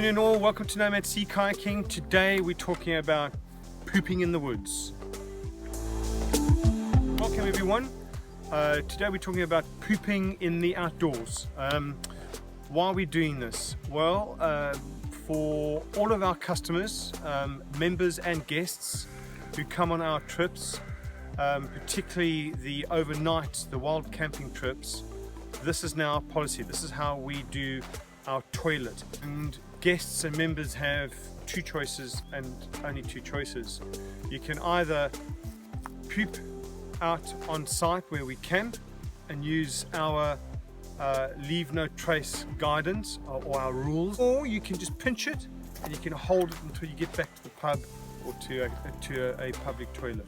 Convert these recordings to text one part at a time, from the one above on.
afternoon all, welcome to NOMAD Sea Kayaking. Today we're talking about pooping in the woods. Welcome everyone. Today we're talking about pooping in the outdoors. Why are we doing this? Well, for all of our customers, members and guests who come on our trips, particularly the overnight, the wild camping trips, this is now our policy. This is how we do our toilet. And guests and members have two choices and only two choices. You can either poop out on site where we camp and use our leave no trace guidance or our rules, or you can just pinch it and you can hold it until you get back to the pub or to a public toilet.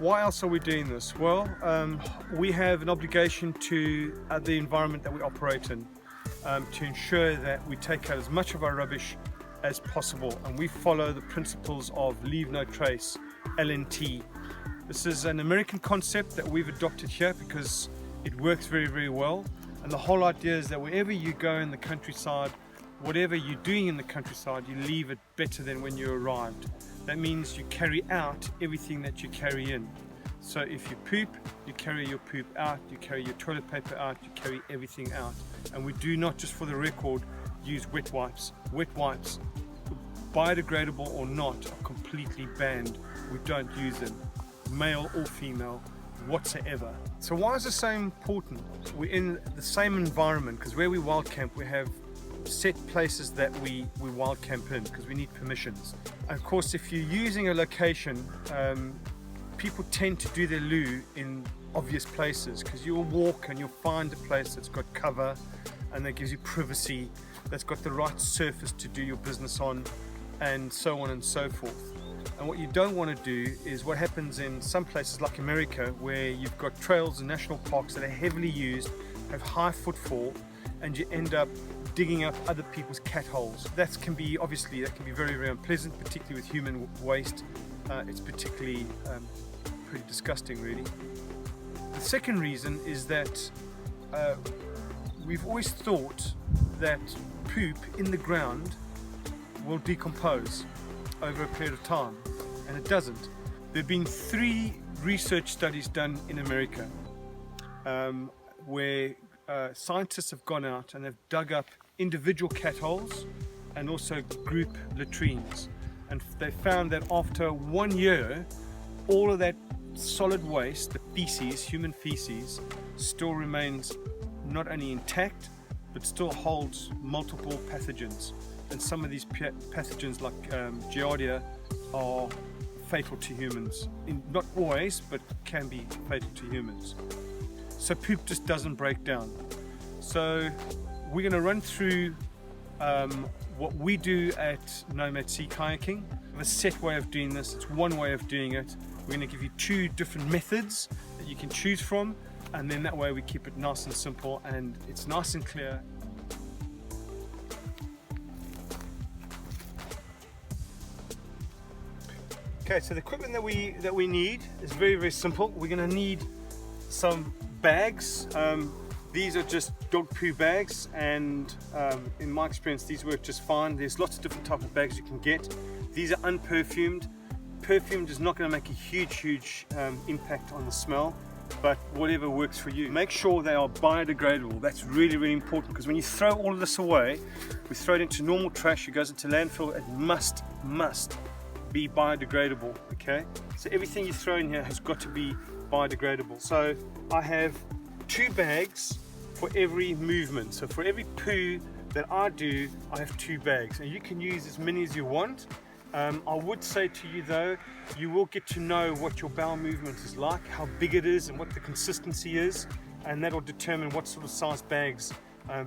Why else are we doing this? Well, we have an obligation to the environment that we operate in, to ensure that we take out as much of our rubbish as possible, and we follow the principles of leave no trace, LNT. This is an American concept that we've adopted here because it works very, very well, and the whole idea is that wherever you go in the countryside, whatever you're doing in the countryside, you leave it better than when you arrived. That means you carry out everything that you carry in. So if you poop, you carry your poop out, you carry your toilet paper out, you carry everything out. And we do not, just for the record, use wet wipes. Wet wipes, biodegradable or not, are completely banned. We don't use them, male or female, whatsoever. So why is this so important? We're in the same environment, because where we wild camp, we have set places that we wild camp in because we need permissions. And of course, if you're using a location, people tend to do their loo in obvious places, because you'll walk and you'll find a place that's got cover and that gives you privacy, that's got the right surface to do your business on, and so on and so forth. And what you don't want to do is what happens in some places like America, where you've got trails and national parks that are heavily used, have high footfall, and you end up digging up other people's cat holes. That can be very, very unpleasant, particularly with human waste. It's particularly pretty disgusting, really. The second reason is that we've always thought that poop in the ground will decompose over a period of time, and it doesn't. There have been 3 research studies done in America where scientists have gone out and they've dug up individual cat holes and also group latrines, and they found that after 1 year, all of that solid waste, the feces, human feces, still remains not only intact but still holds multiple pathogens, and some of these pathogens like Giardia are fatal to humans. Not always, but can be fatal to humans. So poop just doesn't break down. So we're going to run through what we do at NOMAD Sea Kayaking. We have a set way of doing this. It's one way of doing it. We're going to give you 2 different methods that you can choose from, and then that way we keep it nice and simple and it's nice and clear. Okay, so the equipment that we need is very, very simple. We're going to need some bags. These are just dog poo bags, and in my experience these work just fine. There's lots of different types of bags you can get. These are unperfumed. Perfumed is not going to make a huge impact on the smell, but whatever works for you. Make sure they are biodegradable. That's really, really important, because when you throw all of this away, we throw it into normal trash, it goes into landfill. It must be biodegradable, okay? So everything you throw in here has got to be biodegradable. So I have 2 bags for every movement. So for every poo that I do, I have 2 bags, and you can use as many as you want. I would say to you though, you will get to know what your bowel movement is like, how big it is and what the consistency is, and that will determine what sort of size bags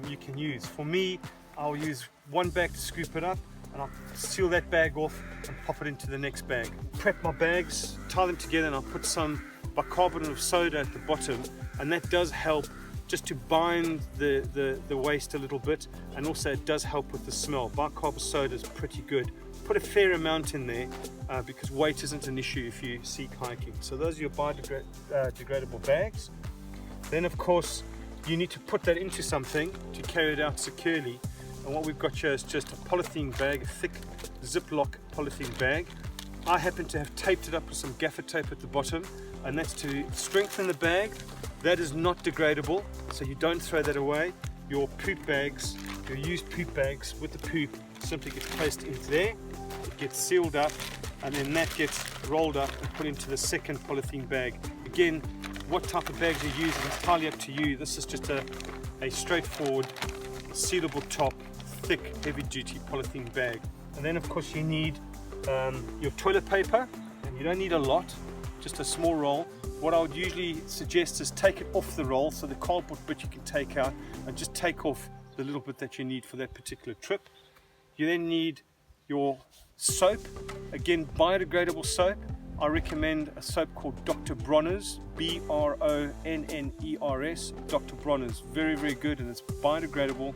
you can use. For me, I'll use 1 bag to scoop it up, and I'll seal that bag off and pop it into the next bag. Prep my bags, tie them together, and I'll put some bicarbonate of soda at the bottom, and that does help just to bind the waste a little bit, and also it does help with the smell. Bicarb soda is pretty good. Put a fair amount in there because weight isn't an issue if you sea kayaking. So those are your biodegradable bags. Then of course you need to put that into something to carry it out securely. And what we've got here is just a polythene bag, a thick Ziploc polythene bag. I happen to have taped it up with some gaffer tape at the bottom, and that's to strengthen the bag. That is not degradable, so you don't throw that away. Your poop bags, your used poop bags with the poop simply get placed into there. It gets sealed up, and then that gets rolled up and put into the second polythene bag. Again, what type of bags you use is entirely up to you. This is just a straightforward, sealable top, thick, heavy-duty polythene bag. And then, of course, you need your toilet paper, and you don't need a lot, just a small roll. What I would usually suggest is take it off the roll, so the cardboard bit you can take out, and just take off the little bit that you need for that particular trip. You then need your soap, again biodegradable soap. I recommend a soap called Dr. Bronner's, B-R-O-N-N-E-R-S, Dr. Bronner's, very, very good, and it's biodegradable.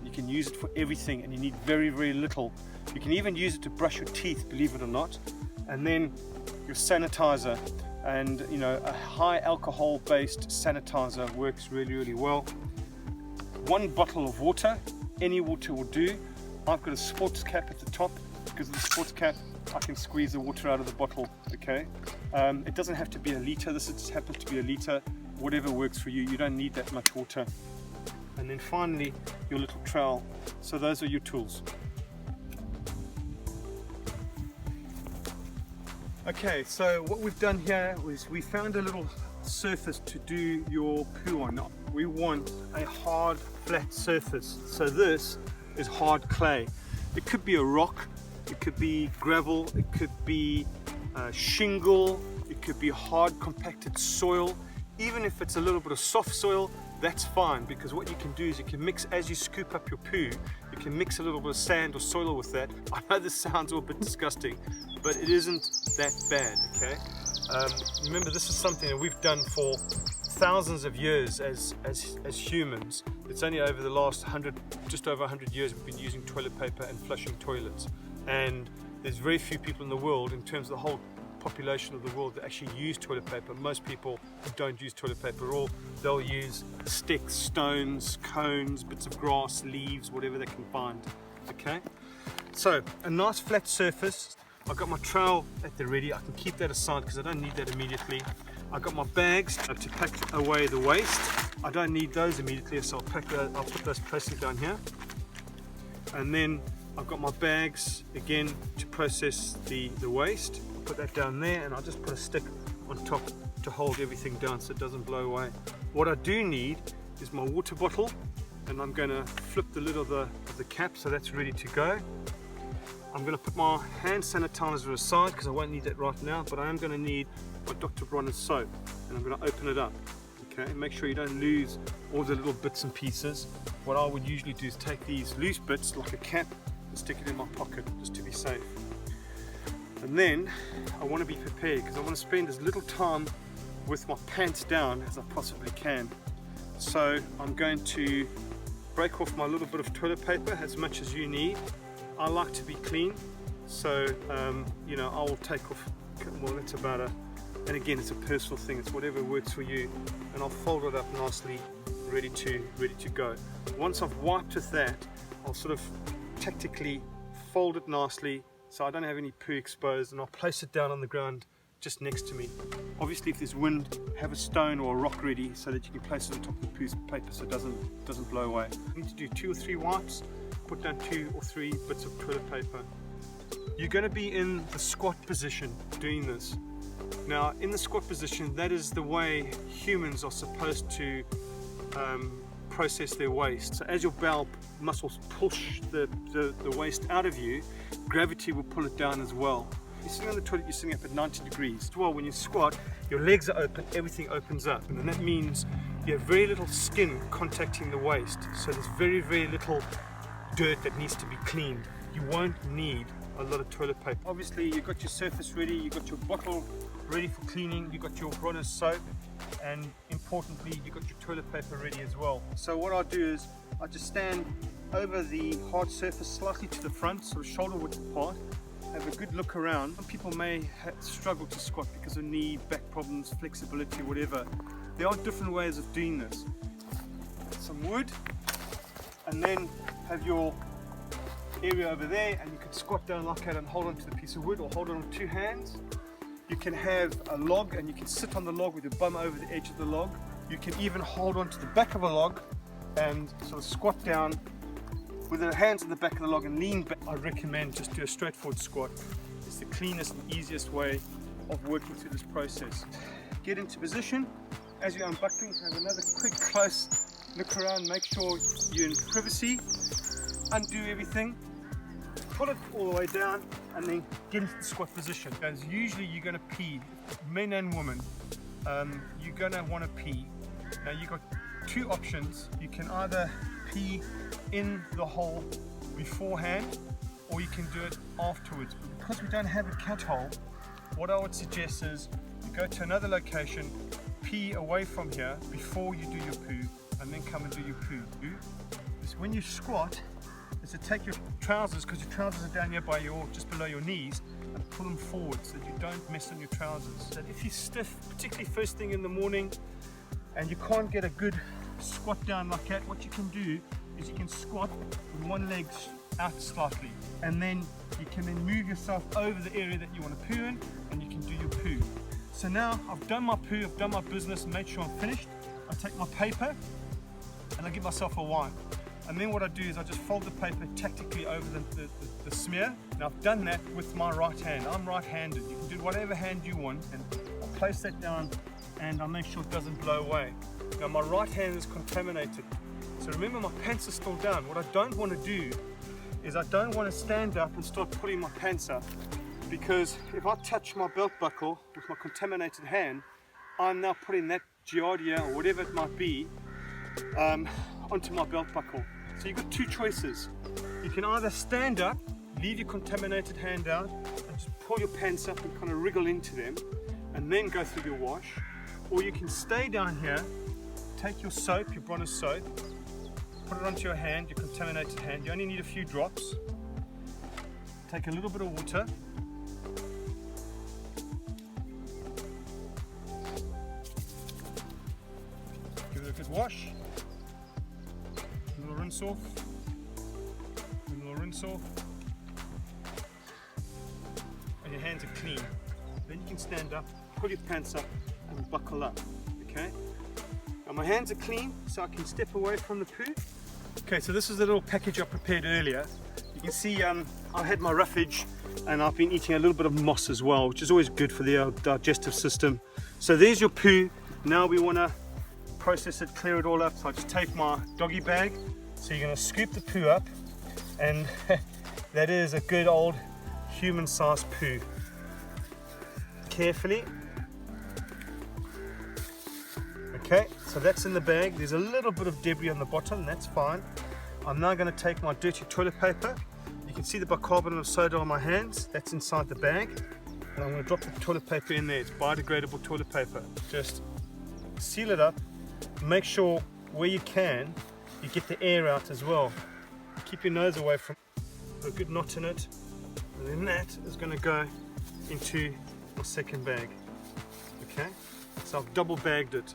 You can use it for everything, and you need very, very little. You can even use it to brush your teeth, believe it or not. And then your sanitizer, and you know, a high alcohol based sanitizer works really, really well. 1 bottle of water, any water will do. I've got a sports cap at the top. Because of the sports cap, I can squeeze the water out of the bottle, okay? It doesn't have to be a litre, this just happens to be a litre. Whatever works for you, you don't need that much water. And then finally, your little trowel. So those are your tools. Okay, so what we've done here is we found a little surface to do your poo on. We want a hard, flat surface. So this is hard clay. It could be a rock, it could be gravel, it could be shingle, it could be hard compacted soil. Even if it's a little bit of soft soil, that's fine, because what you can do is you can mix, as you scoop up your poo, you can mix a little bit of sand or soil with that. I know this sounds all a bit disgusting, but it isn't that bad, okay? Remember, this is something that we've done for thousands of years as humans. It's only over the last just over 100 years we've been using toilet paper and flushing toilets. And there's very few people in the world, in terms of the whole population of the world, that actually use toilet paper. Most people don't use toilet paper at all. They'll use sticks, stones, cones, bits of grass, leaves, whatever they can find. Okay, so a nice flat surface. I've got my trowel at the ready. I can keep that aside because I don't need that immediately. I've got my bags to pack away the waste. I don't need those immediately, so I'll put those plastic down here. And then I've got my bags again to process the waste. I'll put that down there, and I'll just put a stick on top to hold everything down so it doesn't blow away. What I do need is my water bottle, and I'm going to flip the lid of the cap so that's ready to go. I'm going to put my hand sanitizer aside because I won't need that right now, but I am going to need my Dr. Bronner's soap, and I'm going to open it up. Okay, make sure you don't lose all the little bits and pieces. What I would usually do is take these loose bits like a cap and stick it in my pocket just to be safe. And then I want to be prepared because I want to spend as little time with my pants down as I possibly can. So I'm going to break off my little bit of toilet paper, as much as you need. I like to be clean, so you know, I will take off, well, that's about and again, it's a personal thing, it's whatever works for you, and I'll fold it up nicely, ready to go. Once I've wiped with that, I'll sort of tactically fold it nicely so I don't have any poo exposed, and I'll place it down on the ground just next to me. Obviously, if there's wind, have a stone or a rock ready so that you can place it on top of the poo paper so it doesn't blow away. You need to do 2 or 3 wipes, put down 2 or 3 bits of toilet paper. You're going to be in the squat position doing this. Now, in the squat position, that is the way humans are supposed to process their waste. So as your bowel muscles push the waste out of you, gravity will pull it down as well. You're sitting on the toilet, you're sitting up at 90 degrees. Well, when you squat, your legs are open, everything opens up, and that means you have very little skin contacting the waste. So there's very, very little dirt that needs to be cleaned. You won't need a lot of toilet paper. Obviously, you've got your surface ready, you've got your bottle ready for cleaning, you've got your Bronner's soap, and importantly, you've got your toilet paper ready as well. So what I'll do is I just stand over the hard surface slightly to the front, so shoulder width apart, have a good look around. Some people may struggle to squat because of knee, back problems, flexibility, whatever. There are different ways of doing this. Some wood, and then have your area over there, and you can squat down like that and hold onto the piece of wood, or hold on with 2 hands. You can have a log and you can sit on the log with your bum over the edge of the log. You can even hold onto the back of a log and sort of squat down with the hands on the back of the log and lean back. I recommend just do a straightforward squat. It's the cleanest and easiest way of working through this process. Get into position. As you're unbuckling, have another quick close look around, make sure you're in privacy. Undo everything, pull it all the way down, and then get into the squat position. Because usually you're going to pee, men and women, you're going to want to pee. Now you've got 2 options. You can either pee in the hole beforehand, or you can do it afterwards. But because we don't have a cat hole, what I would suggest is you go to another location, pee away from here before you do your poo, and then come and do your poo. So when you squat, is to take your trousers, because your trousers are down here by just below your knees, and pull them forward so that you don't mess on your trousers. So if you're stiff, particularly first thing in the morning, and you can't get a good squat down like that, what you can do is you can squat with one leg out slightly, and then you can then move yourself over the area that you want to poo in, and you can do your poo. So now I've done my poo, I've done my business, made sure I'm finished. I take my paper and I give myself a wipe. And then what I do is I just fold the paper tactically over the smear. Now I've done that with my right hand. I'm right-handed. You can do whatever hand you want, and I'll place that down and I'll make sure it doesn't blow away. Now my right hand is contaminated. So remember, my pants are still down. What I don't want to do is I don't want to stand up and start putting my pants up, because if I touch my belt buckle with my contaminated hand, I'm now putting that giardia or whatever it might be onto my belt buckle. So you've got 2 choices. You can either stand up, leave your contaminated hand out, and just pull your pants up and kind of wriggle into them, and then go through your wash. Or you can stay down here, take your soap, your Bronner's soap, put it onto your hand, your contaminated hand. You only need a few drops. Take a little bit of water. Give it a good wash. A little rinse off. A little rinse off. And your hands are clean. Then you can stand up, pull your pants up, and buckle up. Okay? Now my hands are clean, so I can step away from the poo. Okay, so this is the little package I prepared earlier. You can see I had my roughage, and I've been eating a little bit of moss as well, which is always good for the digestive system. So there's your poo. Now we want to process it, clear it all up. So I just take my doggy bag. So you're going to scoop the poo up, and that is a good old human-sized poo. Carefully. Okay, so that's in the bag. There's a little bit of debris on the bottom, that's fine. I'm now going to take my dirty toilet paper. You can see the bicarbonate of soda on my hands. That's inside the bag. And I'm going to drop the toilet paper in there. It's biodegradable toilet paper. Just seal it up. Make sure where you can, you get the air out as well. Keep your nose away from it. Put a good knot in it. And then that is going to go into my second bag. Okay, so I've double bagged it.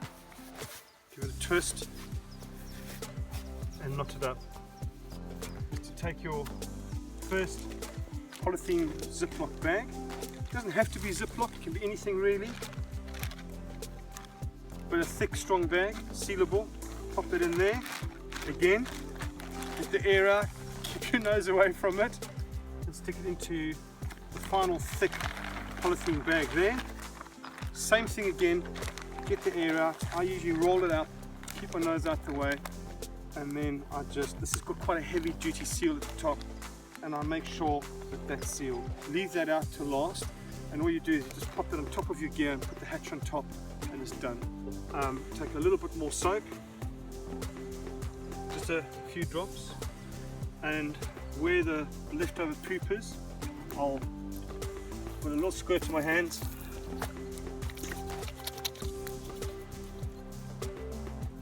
Give it a twist and knot it up. So take your first polythene Ziploc bag. It doesn't have to be Ziploc, it can be anything really. But a thick, strong bag, sealable. Pop it in there. Again, get the air out, keep your nose away from it, and stick it into the final thick polythene bag there. Same thing again. Get the air out. I usually roll it out, keep my nose out the way, and then this has got quite a heavy duty seal at the top, and I make sure that that's sealed. Leave that out to last, and all you do is you just pop that on top of your gear and put the hatch on top, and it's done. Take a little bit more soap, just a few drops, and where the leftover poop is, I'll put a little squirt to my hands.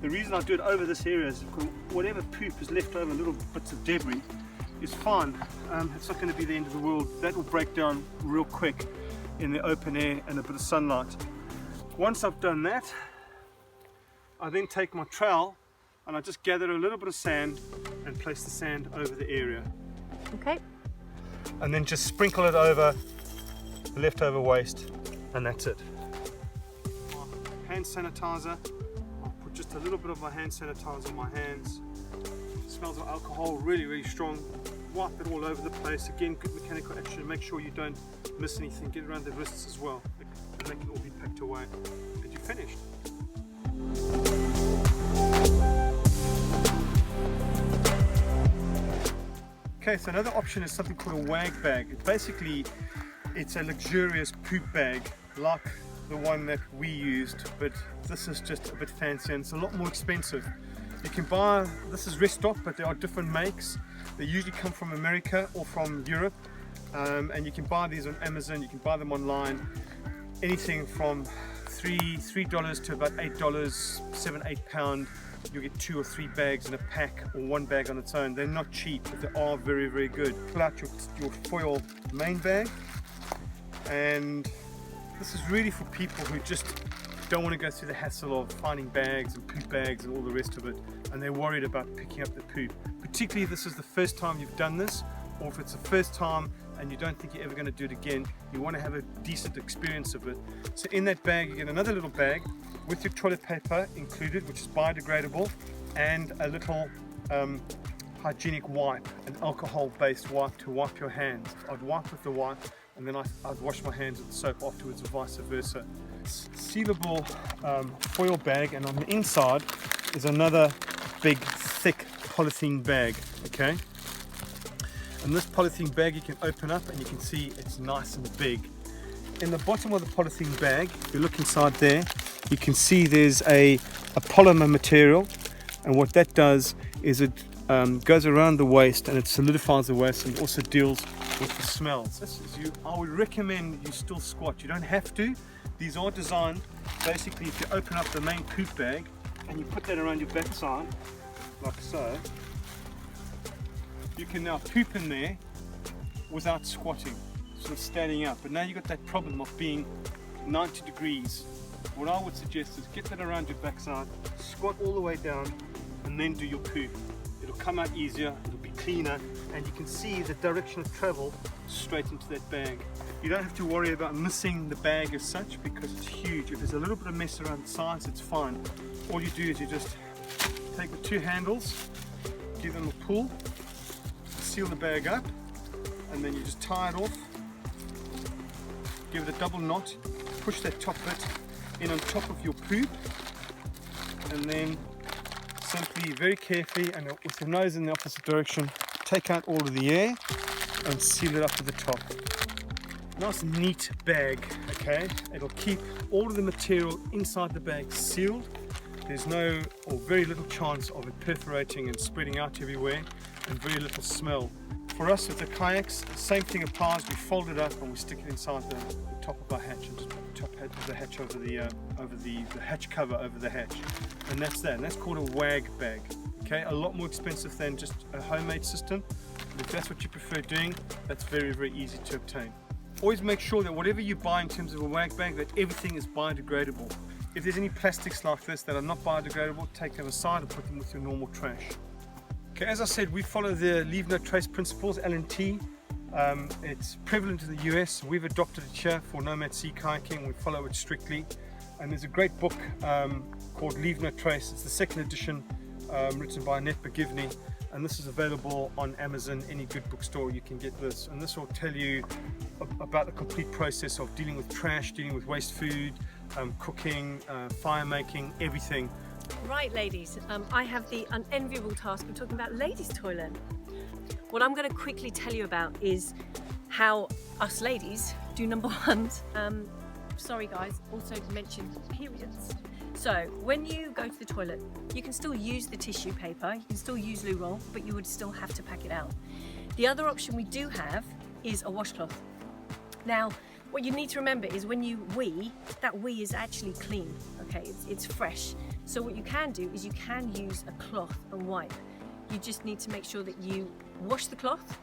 The reason I do it over this area is because whatever poop is left over, little bits of debris, is fine. It's not going to be the end of the world. That will break down real quick in the open air and a bit of sunlight. Once I've done that, I then take my trowel and I just gather a little bit of sand and place the sand over the area. Okay. And then just sprinkle it over the leftover waste, and that's it. Hand sanitizer. I'll put just a little bit of my hand sanitizer on my hands. It smells of alcohol, really, really strong. Wipe it all over the place. Again, good mechanical action. Make sure you don't miss anything. Get around the wrists as well. And they can all be packed away. And you're finished. Okay, so another option is something called a wag bag. Basically, it's a luxurious poop bag like the one that we used, but this is just a bit fancier and it's a lot more expensive. You can buy, this is restock, but there are different makes. They usually come from America or from Europe, and you can buy these on Amazon, you can buy them online. Anything from $3 to about $8, £7–8. You'll get 2 or 3 bags in a pack, or 1 bag on its own. They're not cheap, but they are very, very good. Pull out your foil main bag, and this is really for people who just don't want to go through the hassle of finding bags and poop bags and all the rest of it, and they're worried about picking up the poop. Particularly if this is the first time you've done this, or if it's the first time and you don't think you're ever going to do it again, you want to have a decent experience of it. So in that bag you get another little bag with your toilet paper included, which is biodegradable, and a little hygienic wipe, an alcohol-based wipe to wipe your hands. I'd wipe with the wipe, and then I'd wash my hands with the soap afterwards, or vice versa. Sealable foil bag, and on the inside is another big thick polythene bag. Okay, and this polythene bag you can open up and you can see it's nice and big. In the bottom of the polythene bag, if you look inside there, you can see there's a polymer material, and what that does is it goes around the waste and it solidifies the waste, and also deals with the smells. I would recommend you still squat. You don't have to. These are designed, basically, if you open up the main poop bag and you put that around your backside, like so, you can now poop in there without squatting, sort of standing up. But now you've got that problem of being 90 degrees. What I would suggest is get that around your backside, squat all the way down, and then do your poop. It'll come out easier, it'll be cleaner, and you can see the direction of travel straight into that bag. You don't have to worry about missing the bag as such, because it's huge. If there's a little bit of mess around the sides, it's fine. All you do is you just take the 2 handles, give them a pull, seal the bag up, and then you just tie it off, give it a double knot, push that top bit in on top of your poop, and then simply, very carefully, and with your nose in the opposite direction, take out all of the air and seal it up to the top. Nice neat bag, okay? It'll keep all of the material inside the bag sealed. There's no or very little chance of it perforating and spreading out everywhere, and very little smell. For us with the kayaks, the same thing applies. We fold it up and we stick it inside the top of our hatch, and just put the top of the hatch over the hatch cover over the hatch, and that's that. And that's called a wag bag. Okay, a lot more expensive than just a homemade system. But if that's what you prefer doing, that's very, very easy to obtain. Always make sure that whatever you buy in terms of a wag bag, that everything is biodegradable. If there's any plastics like this that are not biodegradable, take them aside and put them with your normal trash. Okay, as I said, we follow the Leave No Trace principles, L&T. It's prevalent in the US. We've adopted it here for NOMAD Sea Kayaking. We follow it strictly. And there's a great book called Leave No Trace. It's the 2nd edition, written by Annette McGivney. And this is available on Amazon, any good bookstore you can get this. And this will tell you about the complete process of dealing with trash, dealing with waste food, cooking, fire making, everything. Right, ladies, I have the unenviable task of talking about ladies' toilet. What I'm going to quickly tell you about is how us ladies do number 1. Sorry guys, also mention periods. So when you go to the toilet, you can still use the tissue paper, you can still use loo roll, but you would still have to pack it out. The other option we do have is a washcloth. Now, what you need to remember is when you wee, that wee is actually clean, okay, it's fresh. So what you can do is you can use a cloth and wipe. You just need to make sure that you wash the cloth,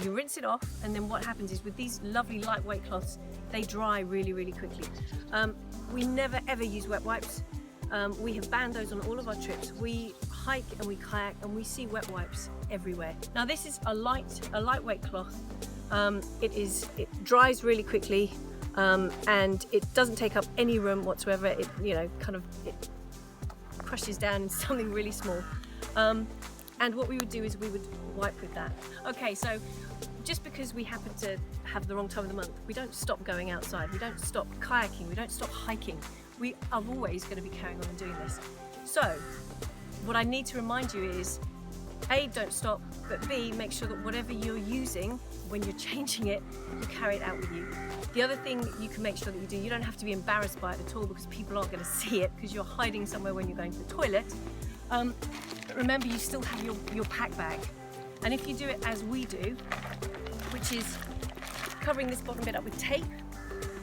you rinse it off, and then what happens is with these lovely lightweight cloths, they dry really, really quickly. We never ever use wet wipes. We have banned those on all of our trips. We hike and we kayak and we see wet wipes everywhere. Now this is a lightweight cloth. It dries really quickly and it doesn't take up any room whatsoever. It it crushes down into something really small. And what we would do is we would wipe with that. Okay, so just because we happen to have the wrong time of the month, we don't stop going outside, we don't stop kayaking, we don't stop hiking. We are always going to be carrying on and doing this. So what I need to remind you is, A, don't stop, but B, make sure that whatever you're using, when you're changing it, you carry it out with you. The other thing you can make sure that you do, you don't have to be embarrassed by it at all because people aren't going to see it because you're hiding somewhere when you're going to the toilet. But remember, you still have your pack bag. And if you do it as we do, which is covering this bottom bit up with tape,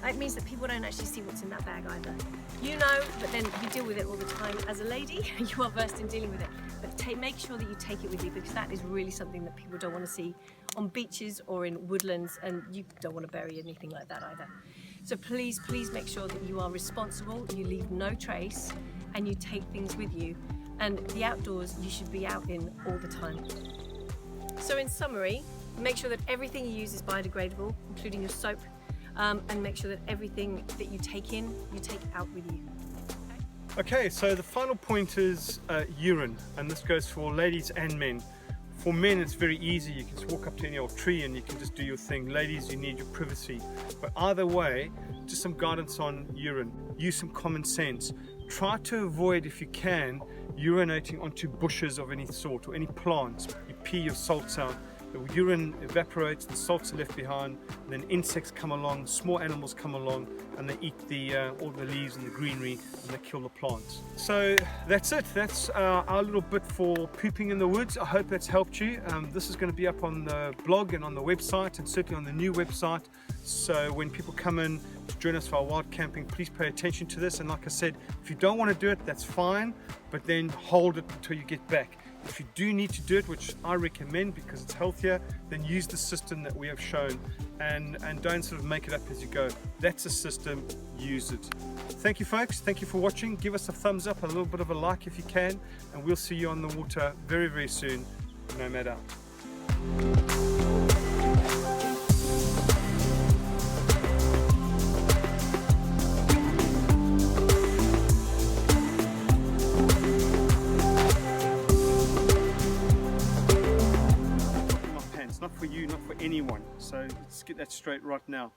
it means that people don't actually see what's in that bag either. You know, but then you deal with it all the time as a lady. You are versed in dealing with it. But make sure that you take it with you because that is really something that people don't want to see on beaches or in woodlands, and you don't want to bury anything like that either. So please, please make sure that you are responsible, you leave no trace, and you take things with you. And the outdoors, you should be out in all the time. So in summary, make sure that everything you use is biodegradable, including your soap, and make sure that everything that you take in, you take out with you. Okay, so the final point is urine, and this goes for ladies and men. For men, it's very easy. You can just walk up to any old tree and you can just do your thing. Ladies, you need your privacy. But either way, just some guidance on urine. Use some common sense. Try to avoid, if you can, urinating onto bushes of any sort or any plants. You pee your salts out. The urine evaporates, the salts are left behind, and then insects come along, small animals come along, and they eat all the leaves and the greenery, and they kill the plants. So that's it. That's our little bit for pooping in the woods. I hope that's helped you. This is going to be up on the blog and on the website, and certainly on the new website. So when people come in to join us for our wild camping, please pay attention to this. And like I said, if you don't want to do it, that's fine, but then hold it until you get back. If you do need to do it, which I recommend because it's healthier, then use the system that we have shown and don't sort of make it up as you go. That's a system, use it. Thank you folks, thank you for watching. Give us a thumbs up, a little bit of a like if you can, and we'll see you on the water very, very soon. NOMAD out. Not for you, not for anyone. So let's get that straight right now.